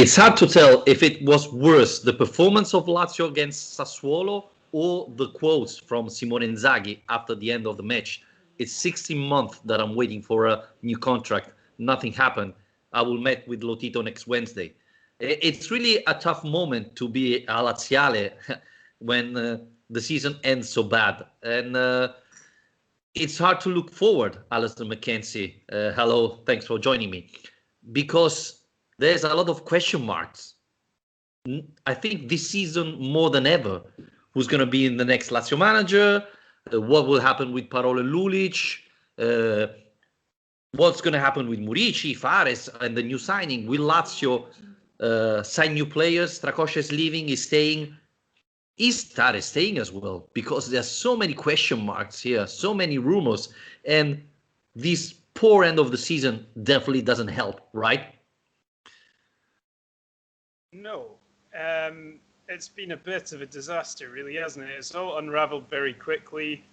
It's hard to tell if it was worse, the performance of Lazio against Sassuolo or the quotes from Simone Inzaghi after the end of the match. It's 16 months that I'm waiting for a new contract. Nothing happened. I will meet with Lotito next Wednesday. It's really a tough moment to be a Laziale when the season ends so bad. And it's hard to look forward, Alistair McKenzie. Hello, thanks for joining me. Because there's a lot of question marks. I think this season more than ever, who's going to be in the next Lazio manager? What will happen with Parolo Lulic? What's going to happen with Murici, Fares, and the new signing? Will Lazio sign new players? Strakosha is leaving, is staying. Is Tare staying as well? Because there's so many question marks here, so many rumors, and this poor end of the season definitely doesn't help, right? No. It's been a bit of a disaster, really, hasn't it? It's all unraveled very quickly.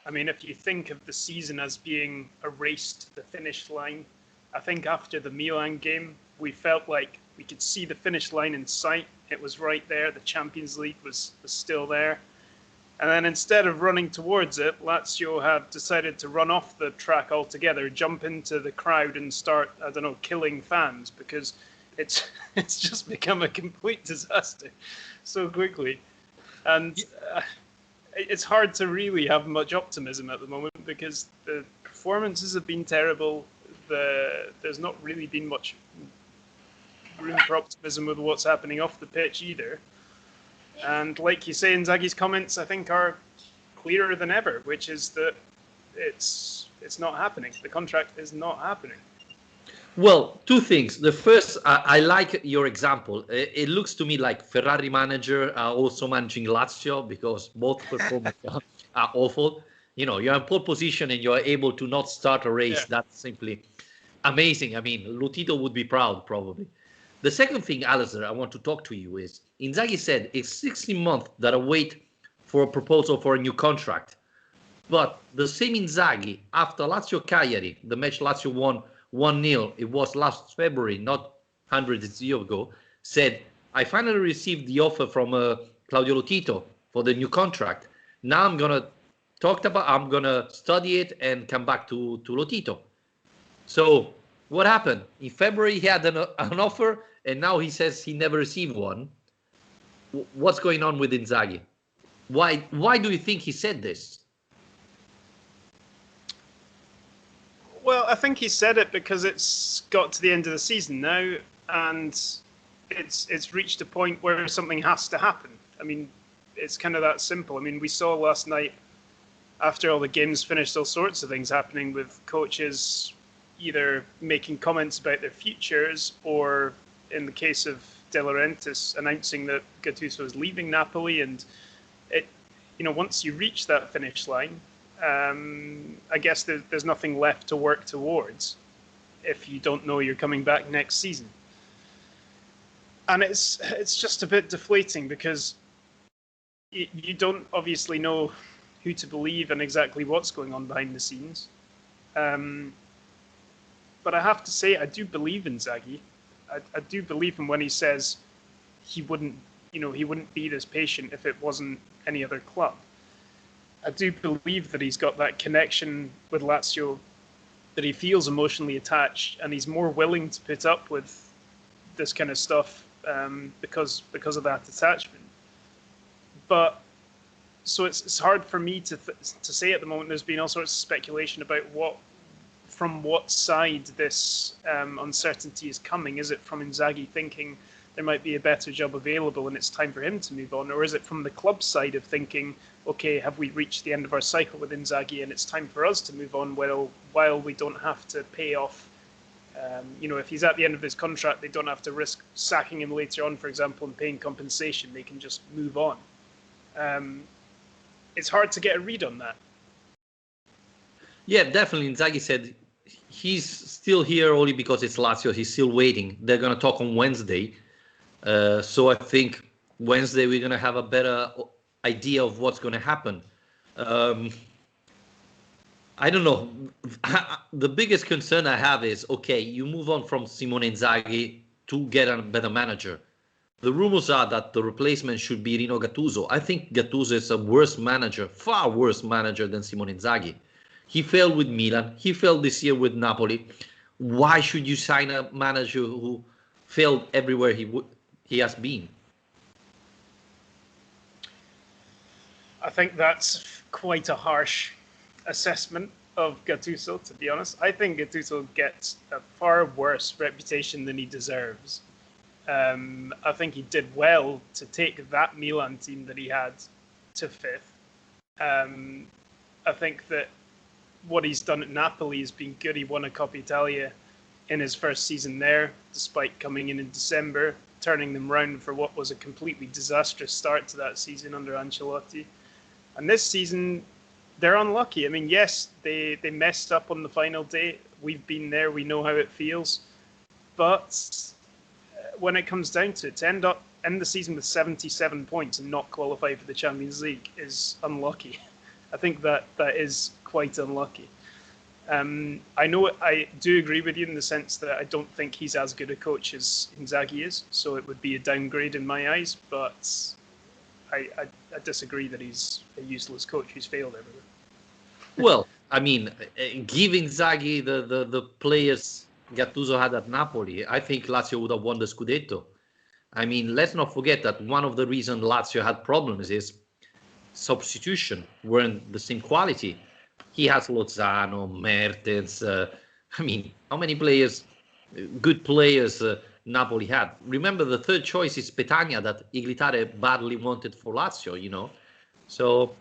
I mean, if you think of the season as being a race to the finish line, I think after the Milan game, we felt like we could see the finish line in sight. It was right there. The Champions League was still there. And then instead of running towards it, Lazio have decided to run off the track altogether, jump into the crowd and start, I don't know, killing fans, because it's just become a complete disaster so quickly. And it's hard to really have much optimism at the moment because the performances have been terrible. There's not really been much room for optimism with what's happening off the pitch either. And like you say, Inzaghi's comments, I think, are clearer than ever, which is that it's not happening. The contract is not happening. Well, two things. The first, I like your example. It looks to me like Ferrari manager are also managing Lazio because both performances are awful. You know, you're in pole position and you're able to not start a race. Yeah. That's simply amazing. I mean, Lotito would be proud, probably. The second thing, Alistair, I want to talk to you is, Inzaghi said it's 16 months that I wait for a proposal for a new contract. But the same Inzaghi, after Lazio Cagliari, the match Lazio won 1-0, it was last February, not hundreds of years ago, said, I finally received the offer from Claudio Lotito for the new contract. Now I'm going to study it and come back to Lotito. So what happened? In February, he had an offer, and now he says he never received one. What's going on with Inzaghi? Why do you think he said this? Well, I think he said it because it's got to the end of the season now, and it's reached a point where something has to happen. I mean, it's kind of that simple. I mean, we saw last night, after all the games finished, all sorts of things happening with coaches either making comments about their futures or, in the case of De Laurentiis, announcing that Gattuso is leaving Napoli. And it, once you reach that finish line, I guess there's nothing left to work towards if you don't know you're coming back next season. And it's just a bit deflating because you don't obviously know who to believe and exactly what's going on behind the scenes. But I have to say, I do believe Inzaghi. I do believe him when he says he wouldn't be this patient if it wasn't any other club. I do believe that he's got that connection with Lazio, that he feels emotionally attached, and he's more willing to put up with this kind of stuff because of that attachment. But so it's hard for me to say at the moment. There's been all sorts of speculation about from what side this uncertainty is coming. Is it from Inzaghi thinking there might be a better job available and it's time for him to move on? Or is it from the club side of thinking, okay, have we reached the end of our cycle with Inzaghi and it's time for us to move on while we don't have to pay off, if he's at the end of his contract, they don't have to risk sacking him later on, for example, and paying compensation. They can just move on. It's hard to get a read on that. Yeah, definitely. Inzaghi said he's still here only because it's Lazio. He's still waiting. They're going to talk on Wednesday. So I think Wednesday we're going to have a better idea of what's going to happen. I don't know. The biggest concern I have is, okay, you move on from Simone Inzaghi. to get a better manager. The rumors are that the replacement should be Rino Gattuso. I think Gattuso is a worse manager, far worse manager than Simone Inzaghi. He failed with Milan. He failed this year with Napoli. Why should you sign a manager who failed everywhere he has been? I think that's quite a harsh assessment of Gattuso, to be honest. I think Gattuso gets a far worse reputation than he deserves. I think he did well to take that Milan team that he had to fifth. I think that what he's done at Napoli has been good. He won a Coppa Italia in his first season there, despite coming in December, turning them round for what was a completely disastrous start to that season under Ancelotti. And this season, they're unlucky. I mean, yes, they messed up on the final day. We've been there. We know how it feels. But when it comes down to it, to end the season with 77 points and not qualify for the Champions League is unlucky. I think that is quite unlucky. I know I do agree with you in the sense that I don't think he's as good a coach as Inzaghi is, so it would be a downgrade in my eyes, but I disagree that he's a useless coach who's failed everywhere. Well, I mean, give Inzaghi the players Gattuso had at Napoli, I think Lazio would have won the Scudetto. I mean, let's not forget that one of the reasons Lazio had problems is substitution weren't the same quality. He has Lozano, Mertens. I mean, how many players, good players, Napoli had? Remember, the third choice is Petagna that Iglitare badly wanted for Lazio, you know. So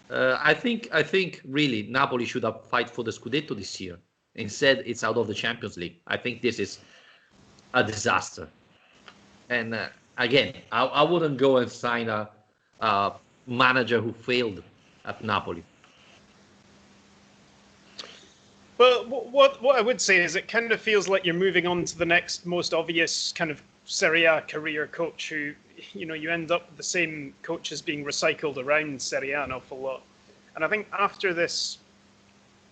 I think really Napoli should have fight for the Scudetto this year. Instead, it's out of the Champions League. I think this is a disaster. And again, I wouldn't go and sign a manager who failed at Napoli. Well, what I would say is it kind of feels like you're moving on to the next most obvious kind of Serie A career coach who, you know, you end up with the same coaches being recycled around Serie A an awful lot. And I think after this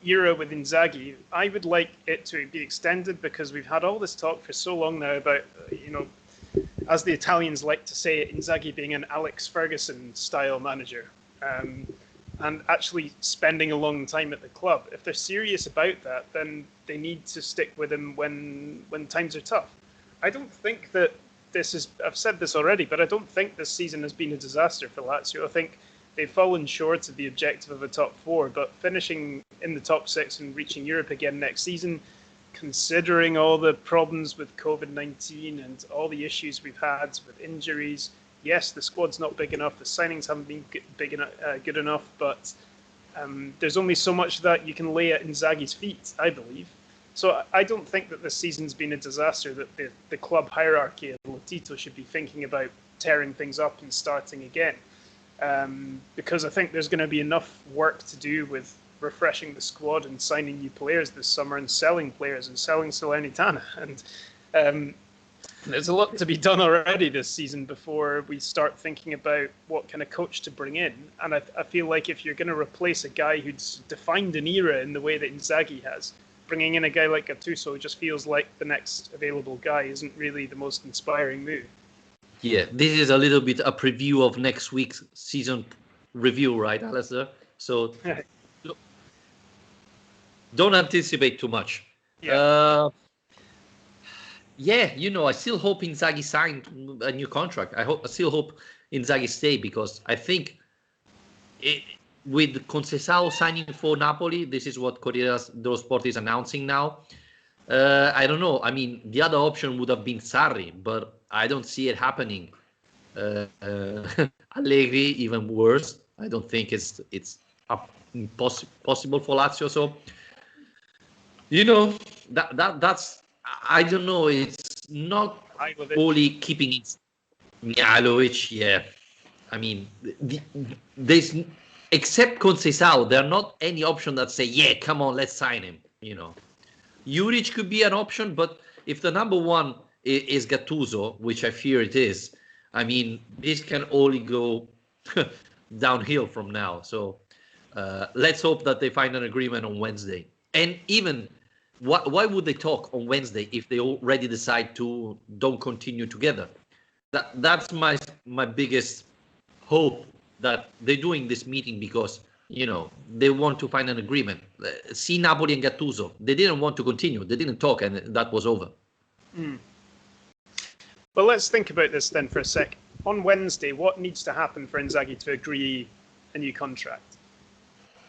era with Inzaghi, I would like it to be extended because we've had all this talk for so long now about, you know, as the Italians like to say, Inzaghi being an Alex Ferguson style manager. And actually spending a long time at the club. If they're serious about that, then they need to stick with him when times are tough. I don't think that this is, I've said this already, but I don't think this season has been a disaster for Lazio. I think they've fallen short of the objective of a top four, but finishing in the top six and reaching Europe again next season, considering all the problems with COVID-19 and all the issues we've had with injuries, yes, the squad's not big enough. The signings haven't been good enough, but there's only so much that you can lay at Inzaghi's feet, I believe. So I don't think that this season's been a disaster, that the club hierarchy and Lotito should be thinking about tearing things up and starting again. Because I think there's going to be enough work to do with refreshing the squad and signing new players this summer and selling players and selling Salernitana. And there's a lot to be done already this season before we start thinking about what kind of coach to bring in. And I feel like if you're going to replace a guy who's defined an era in the way that Inzaghi has, bringing in a guy like Gattuso just feels like the next available guy isn't really the most inspiring move. Yeah, this is a little bit a preview of next week's season review, right, Alistair? So don't anticipate too much. Yeah. Yeah, you know, I still hope Inzaghi signed a new contract. I still hope Inzaghi stay because I think with Conceição signing for Napoli, this is what Corriere dello Sport is announcing now. I don't know. I mean, the other option would have been Sarri, but I don't see it happening. Allegri, even worse. I don't think it's possible for Lazio. So, you know, that's. I don't know. It's not only keeping it. Mihajlovic, yeah. I mean, there's except Conceição, there are not any option that say, yeah, come on, let's sign him. You know, Juric could be an option, but if the number one is Gattuso, which I fear it is, I mean, this can only go downhill from now. So let's hope that they find an agreement on Wednesday. And even why would they talk on Wednesday if they already decide to don't continue together? That's my biggest hope, that they're doing this meeting because they want to find an agreement. See Napoli and Gattuso, they didn't want to continue, they didn't talk, and that was over. Well, let's think about this then for a sec. On Wednesday, what needs to happen for Inzaghi to agree a new contract?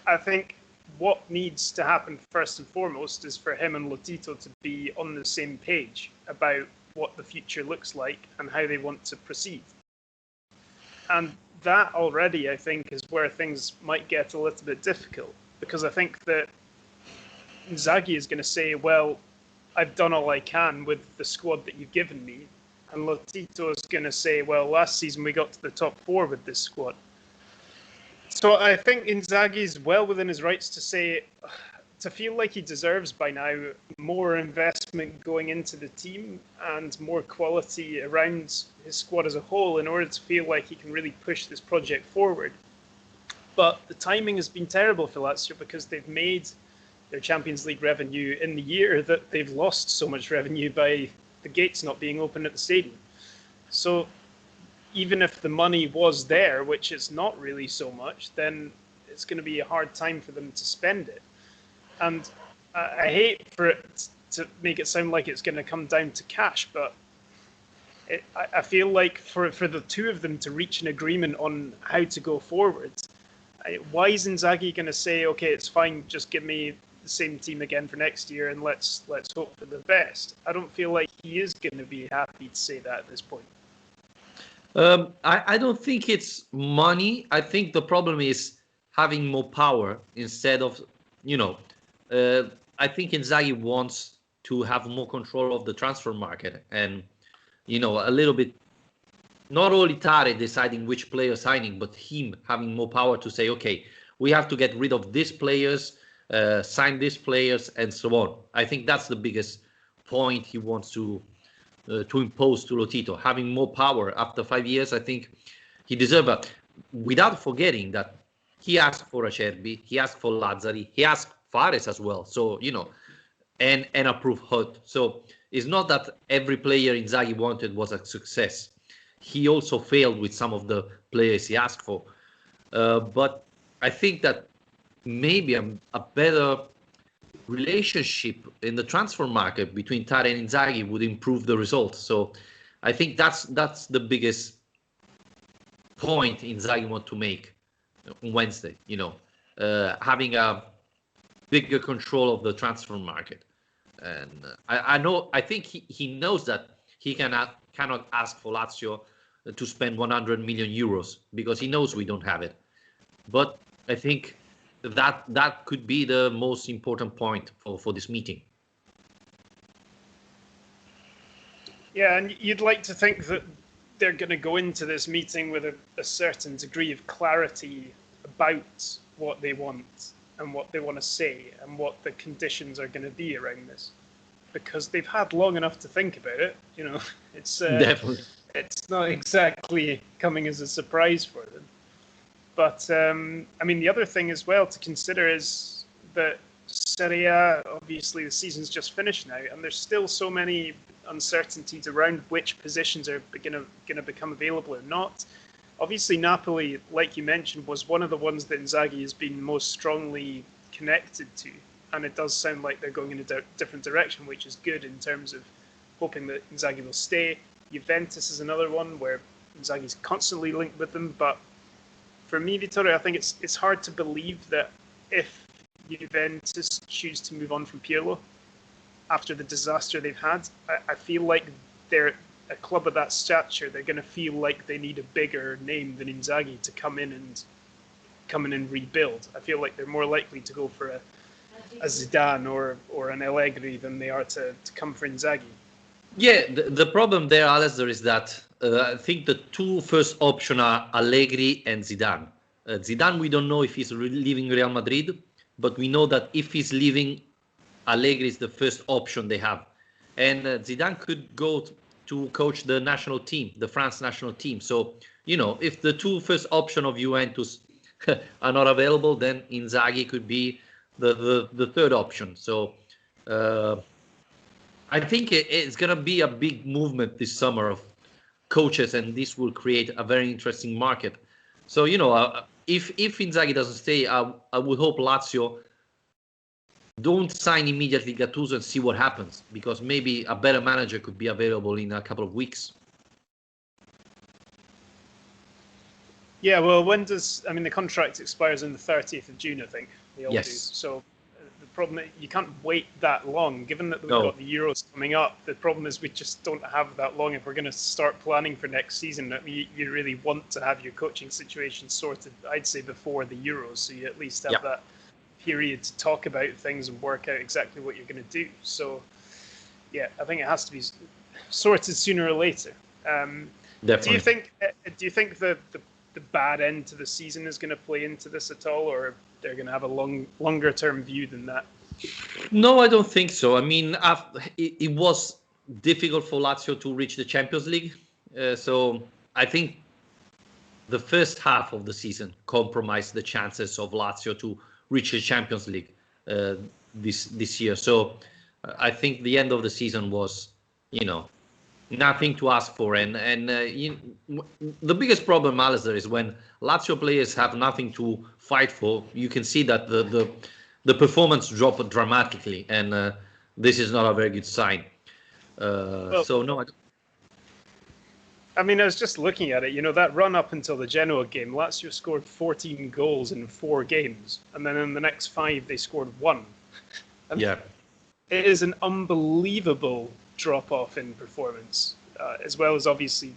I think what needs to happen first and foremost is for him and Lotito to be on the same page about what the future looks like and how they want to proceed. And that already, I think, is where things might get a little bit difficult, because I think that Inzaghi is going to say, well, I've done all I can with the squad that you've given me. And Lotito is going to say, well, last season we got to the top 4 with this squad. So I think Inzaghi's well within his rights to say, to feel like he deserves by now more investment going into the team and more quality around his squad as a whole in order to feel like he can really push this project forward. But the timing has been terrible for Lazio because they've made their Champions League revenue in the year that they've lost so much revenue by the gates not being open at the stadium. So even if the money was there, which it's not really so much, then it's going to be a hard time for them to spend it. And I hate for it to make it sound like it's going to come down to cash, but I feel like for the two of them to reach an agreement on how to go forward, why is Inzaghi going to say, okay, it's fine, just give me the same team again for next year and let's hope for the best? I don't feel like he is going to be happy to say that at this point. I don't think it's money. I think the problem is having more power instead of, I think Inzaghi wants to have more control of the transfer market and, a little bit, not only Tare deciding which player signing, but him having more power to say, okay, we have to get rid of these players, sign these players, and so on. I think that's the biggest point he wants to impose to Lotito, having more power after 5 years. I think he deserves it, without forgetting that he asked for Acerbi, he asked for Lazzari, he asked Fares as well. So, and approved Hut. So it's not that every player Inzaghi wanted was a success. He also failed with some of the players he asked for. But I think that maybe a better relationship in the transfer market between Tare and Inzaghi would improve the results. So I think that's the biggest point Inzaghi want to make on Wednesday, having a bigger control of the transfer market. And I think he knows that he cannot ask for Lazio to spend 100 million euros because he knows we don't have it. But I think that could be the most important point for this meeting. Yeah, and you'd like to think that they're going to go into this meeting with a certain degree of clarity about what they want and what they want to say and what the conditions are going to be around this, because they've had long enough to think about it. It's Definitely. It's not exactly coming as a surprise for them. But the other thing as well to consider is that Serie A, obviously the season's just finished now, and there's still so many uncertainties around which positions are going to become available or not. Obviously, Napoli, like you mentioned, was one of the ones that Inzaghi has been most strongly connected to, and it does sound like they're going in a different direction, which is good in terms of hoping that Inzaghi will stay. Juventus is another one where Inzaghi's constantly linked with them, but for me, Vittorio, I think it's hard to believe that if Juventus choose to move on from Pirlo after the disaster they've had, I feel like they're a club of that stature. They're going to feel like they need a bigger name than Inzaghi to come in and rebuild. I feel like they're more likely to go for a Zidane or an Allegri than they are to come for Inzaghi. Yeah, the problem there, Alistair, is that I think the two first options are Allegri and Zidane. Zidane, we don't know if he's leaving Real Madrid, but we know that if he's leaving, Allegri is the first option they have. And Zidane could go to coach the national team, the France national team. So, if the two first options of Juventus are not available, then Inzaghi could be the third option. So Uh, I think it's going to be a big movement this summer of coaches, and this will create a very interesting market. So, if Inzaghi doesn't stay, I would hope Lazio don't sign immediately Gattuso and see what happens, because maybe a better manager could be available in a couple of weeks. Yeah, well, the contract expires on the 30th of June, I think. They all Yes. do. So the problem, you can't wait that long. Given that we've No. got the Euros coming up, the problem is we just don't have that long. If we're going to start planning for next season, you really want to have your coaching situation sorted, I'd say, before the Euros, so you at least have that period to talk about things and work out exactly what you're going to do. So, yeah, I think it has to be sorted sooner or later. Definitely. Do you think the bad end to the season is going to play into this at all, or they're going to have a longer term view than that? No, I don't think so. I mean, it was difficult for Lazio to reach the Champions League. So I think the first half of the season compromised the chances of Lazio to reach the Champions League this year. So I think the end of the season was, nothing to ask for. And the biggest problem, Alistair, is when Lazio players have nothing to fight for. You can see that the performance dropped dramatically, and this is not a very good sign. So no, I mean, I was just looking at it. That run up until the Genoa game, Lazio scored 14 goals in 4 games, and then in the next 5 they scored 1. Yeah, it is an unbelievable drop-off in performance, as well as obviously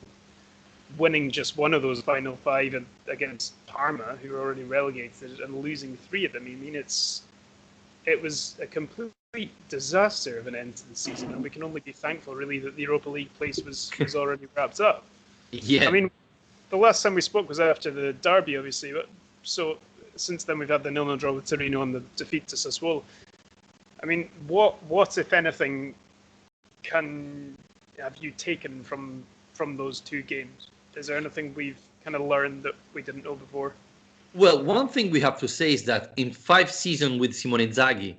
winning just one of those final 5 against Parma, who were already relegated, and losing 3 of them. I mean, it was a complete disaster of an end to the season, and we can only be thankful, really, that the Europa League place was already wrapped up. Yeah. I mean, the last time we spoke was after the derby, obviously, but so since then we've had the 0-0 draw with Torino and the defeat to Sassuolo. I mean, what if anything have you taken from those 2 games? Is there anything we've kind of learned that we didn't know before? Well, one thing we have to say is that in 5 seasons with Simone Inzaghi,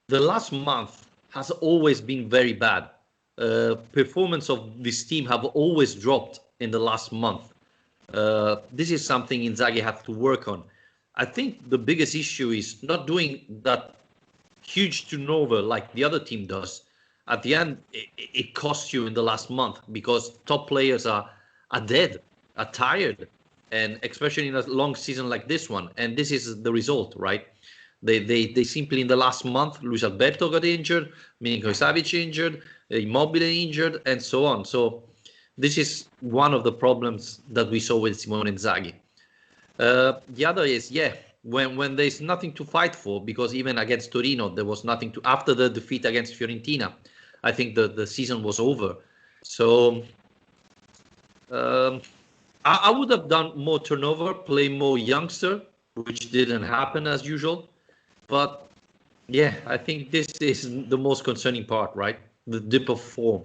the last month has always been very bad. Performance of this team have always dropped in the last month. This is something Inzaghi has to work on. I think the biggest issue is not doing that huge turnover like the other team does. At the end, it costs you in the last month because top players are dead, are tired, and especially in a long season like this one. And this is the result, right? They simply in the last month, Luis Alberto got injured, Milinkovic Savic injured, Immobile injured, and so on. So this is one of the problems that we saw with Simone Inzaghi. The other is, when there's nothing to fight for, because even against Torino, there was nothing to, after the defeat against Fiorentina, I think the season was over. So I would have done more turnover, play more youngster, which didn't happen as usual. But yeah, I think this is the most concerning part, right? The dip of form.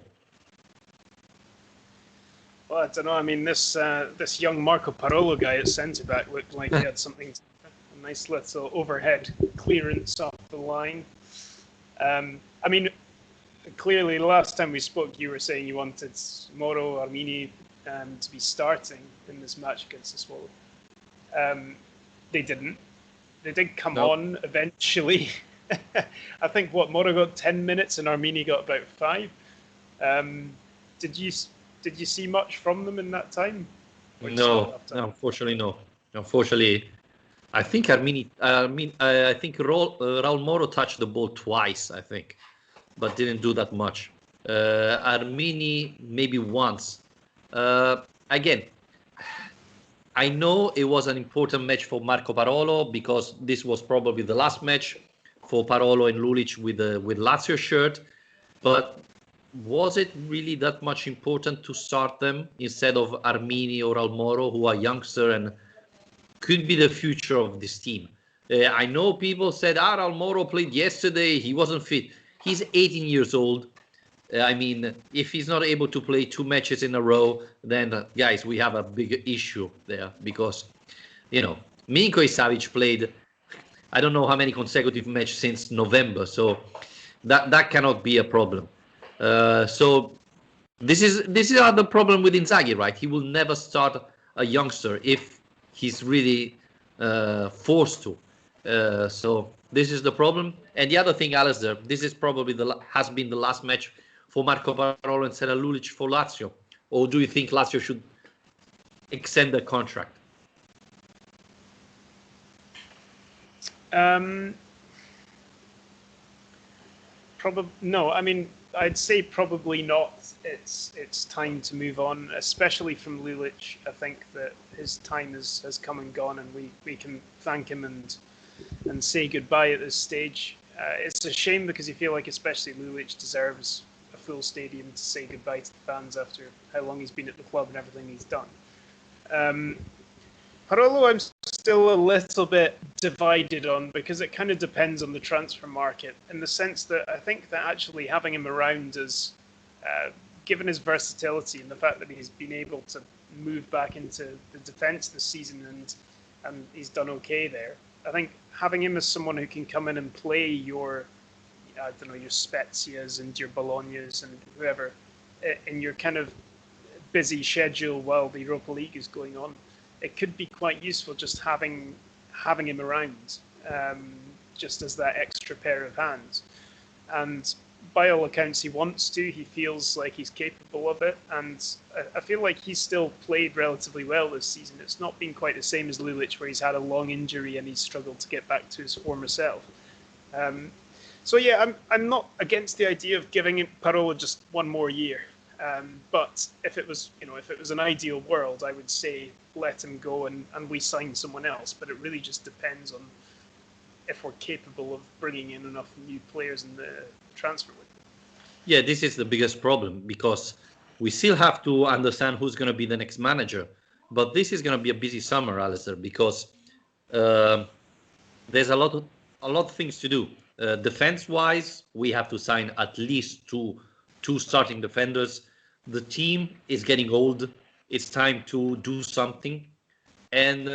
Well, I don't know. I mean, this young Marco Parolo guy at centre back looked like he had something, a nice little overhead clearance off the line. I mean, clearly, last time we spoke, you were saying you wanted Moro Armini to be starting in this match against Sassuolo. They didn't. They did come on eventually. I think Moro got 10 minutes and Armini got about 5. Did you see much from them in that time? No, unfortunately, no. Unfortunately, I think I think Raul Moro touched the ball twice, I think, but didn't do that much. Armini maybe once. Again, I know it was an important match for Marco Parolo because this was probably the last match for Parolo and Lulic with Lazio shirt, but was it really that much important to start them instead of Armini or Almoro, who are youngster and could be the future of this team? I know people said, Almoro played yesterday, he wasn't fit. He's 18 years old. I mean, if he's not able to play 2 matches in a row, then guys, we have a big issue there because, Milinkovic Savic played, I don't know how many consecutive matches since November. So That cannot be a problem. So this is the problem with Inzaghi, right? He will never start a youngster if he's really forced to. So this is the problem. And the other thing, Alistair, this is probably has been the last match for Marco Parolo and Sera Lulic for Lazio. Or do you think Lazio should extend the contract? Probably no. I mean, I'd say probably not. It's time to move on, especially from Lulic. I think that his time has come and gone, and we can thank him and say goodbye at this stage. It's a shame because you feel like especially Lulic deserves a full stadium to say goodbye to the fans after how long he's been at the club and everything he's done. Parolo, I'm still a little bit divided on because it kind of depends on the transfer market in the sense that I think that actually having him around is, given his versatility and the fact that he's been able to move back into the defence this season and he's done okay there. I think having him as someone who can come in and play your, I don't know, your Spezias and your Bolognas and whoever in your kind of busy schedule while the Europa League is going on, it could be quite useful just having him around, just as that extra pair of hands. And by all accounts, he wants to. He feels like he's capable of it, and I feel like he's still played relatively well this season. It's not been quite the same as Lulic, where he's had a long injury and he's struggled to get back to his former self. So yeah, I'm not against the idea of giving Parolo just one more year. But if it was an ideal world, I would say let him go and we sign someone else. But it really just depends on if we're capable of bringing in enough new players in the transfer window. Yeah, this is the biggest problem because we still have to understand who's going to be the next manager. But this is going to be a busy summer, Alistair, because there's a lot of things to do. Defense-wise, we have to sign at least two starting defenders. The team is getting old. It's time to do something. And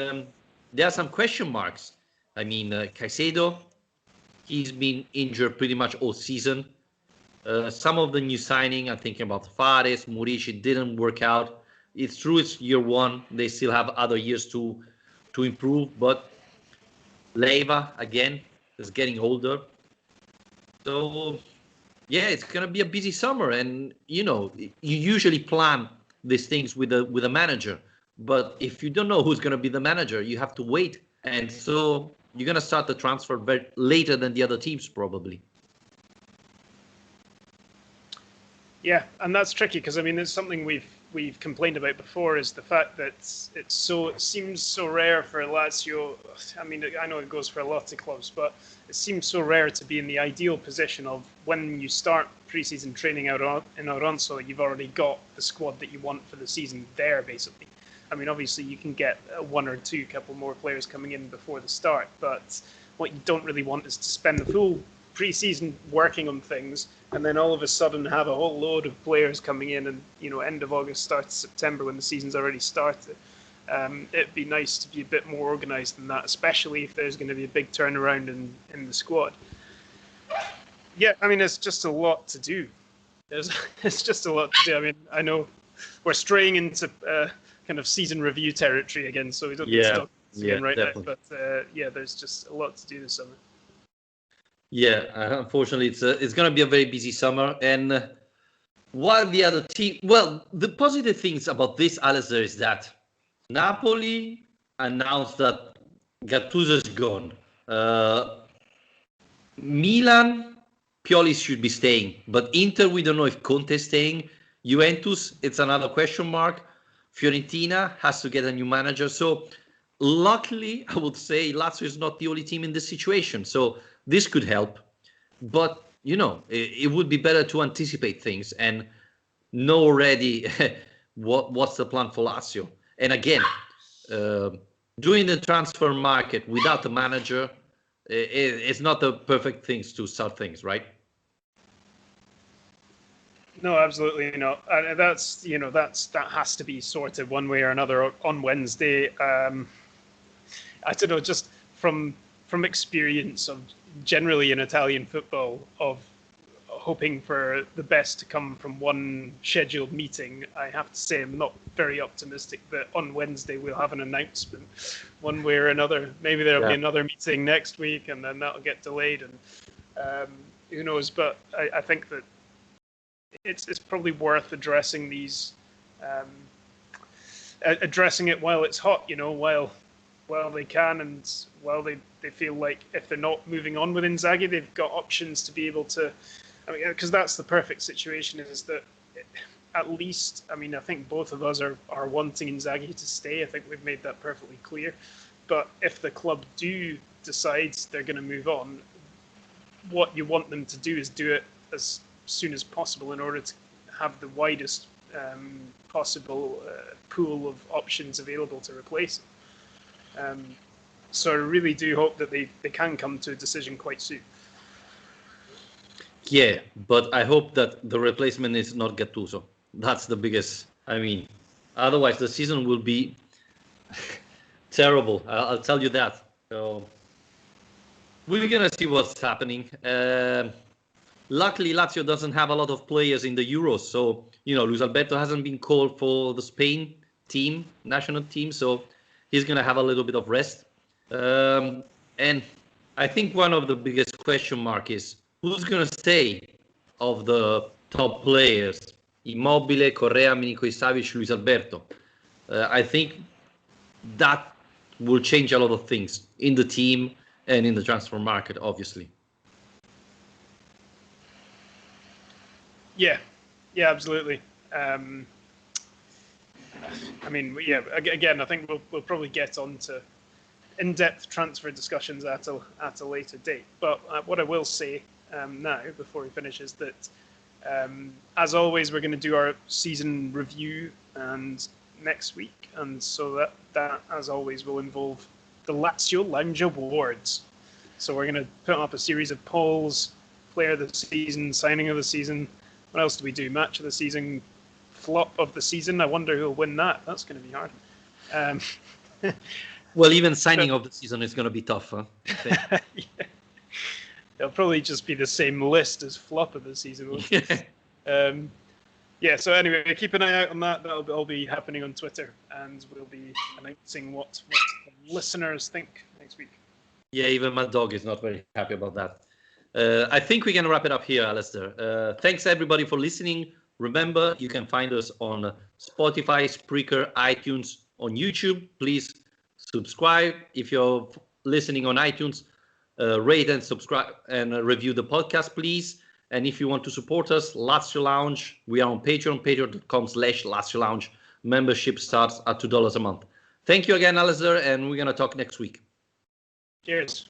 there are some question marks. I mean, Caicedo, he's been injured pretty much all season. Some of the new signing, I'm thinking about Fares, Murici, didn't work out. It's true it's year one. They still have other years to improve. But Leiva, again, is getting older. So yeah, it's gonna be a busy summer, and you usually plan these things with a manager. But if you don't know who's gonna be the manager, you have to wait, and so you're gonna start the transfer very later than the other teams probably. Yeah, and that's tricky because I mean, it's something we've complained about before is the fact that it seems so rare for Lazio. I mean, I know it goes for a lot of clubs, but it seems so rare to be in the ideal position of when you start preseason training out in Oronzo, you've already got the squad that you want for the season there, basically. I mean, obviously you can get one or two couple more players coming in before the start, but what you don't really want is to spend the full pre-season working on things and then all of a sudden have a whole load of players coming in and end of August, start of September when the season's already started. It'd be nice to be a bit more organised than that, especially if there's going to be a big turnaround in the squad. Yeah, I mean, it's just a lot to do. It's just a lot to do. I mean, I know we're straying into kind of season review territory again, so we don't need to talk again right definitely. Now. But yeah, there's just a lot to do this summer. Yeah, unfortunately, it's going to be a very busy summer. And while the other team, well, the positive things about this, Alistair, is that Napoli announced that Gattuso is gone. Milan, Pioli should be staying, but Inter, we don't know if Conte is staying. Juventus, it's another question mark. Fiorentina has to get a new manager. So luckily, I would say Lazio is not the only team in this situation. So this could help. But, it would be better to anticipate things and know already what's the plan for Lazio. And again, doing the transfer market without a manager, it's not the perfect things to start things, right? No, absolutely not. That has to be sorted one way or another on Wednesday. I don't know, just from experience of generally in Italian football of hoping for the best to come from one scheduled meeting. I have to say I'm not very optimistic that on Wednesday we'll have an announcement one way or another. Maybe there'll be another meeting next week and then that'll get delayed, and who knows. But I think that it's probably worth addressing these, addressing it while it's hot, while they can, and while they feel like if they're not moving on with Inzaghi, they've got options to be able to, because that's the perfect situation, is that at least, I think both of us are wanting Inzaghi to stay. I think we've made that perfectly clear. But if the club do decide they're going to move on, what you want them to do is do it as soon as possible in order to have the widest possible pool of options available to replace him. So I really do hope that they can come to a decision quite soon. Yeah, but I hope that the replacement is not Gattuso. That's the biggest. Otherwise the season will be terrible. I'll tell you that. So we're gonna see what's happening. Luckily, Lazio doesn't have a lot of players in the Euros, so Luis Alberto hasn't been called for the Spain national team, so he's gonna have a little bit of rest. And I think one of the biggest question mark is who's gonna stay of the top players: Immobile, Correa, Milinkovic-Savic, Luis Alberto. I think that will change a lot of things in the team and in the transfer market, obviously. Yeah, absolutely. Again, I think we'll probably get on to in-depth transfer discussions at a later date. But what I will say now, before we finish, is that as always, we're going to do our season review and next week, and so that as always will involve the Lazio Lounge Awards. So we're going to put up a series of polls: player of the season, signing of the season. What else do we do? Match of the season, flop of the season. I wonder who'll win that. That's going to be hard. Well, even signing of the season is going to be tough, huh? Yeah. It'll probably just be the same list as flop of the season. So anyway, keep an eye out on that. That'll all be happening on Twitter, and we'll be announcing what listeners think next week. Yeah, even my dog is not very happy about that. I think we can wrap it up here, Alistair. Thanks everybody for listening. Remember, you can find us on Spotify, Spreaker, iTunes, on YouTube. Please subscribe. If you're listening on iTunes, rate and subscribe and review the podcast, please. And if you want to support us, Lazio Lounge, we are on Patreon, patreon.com/Lazio Lounge. Membership starts at $2 a month. Thank you again, Alistair, and we're going to talk next week. Cheers.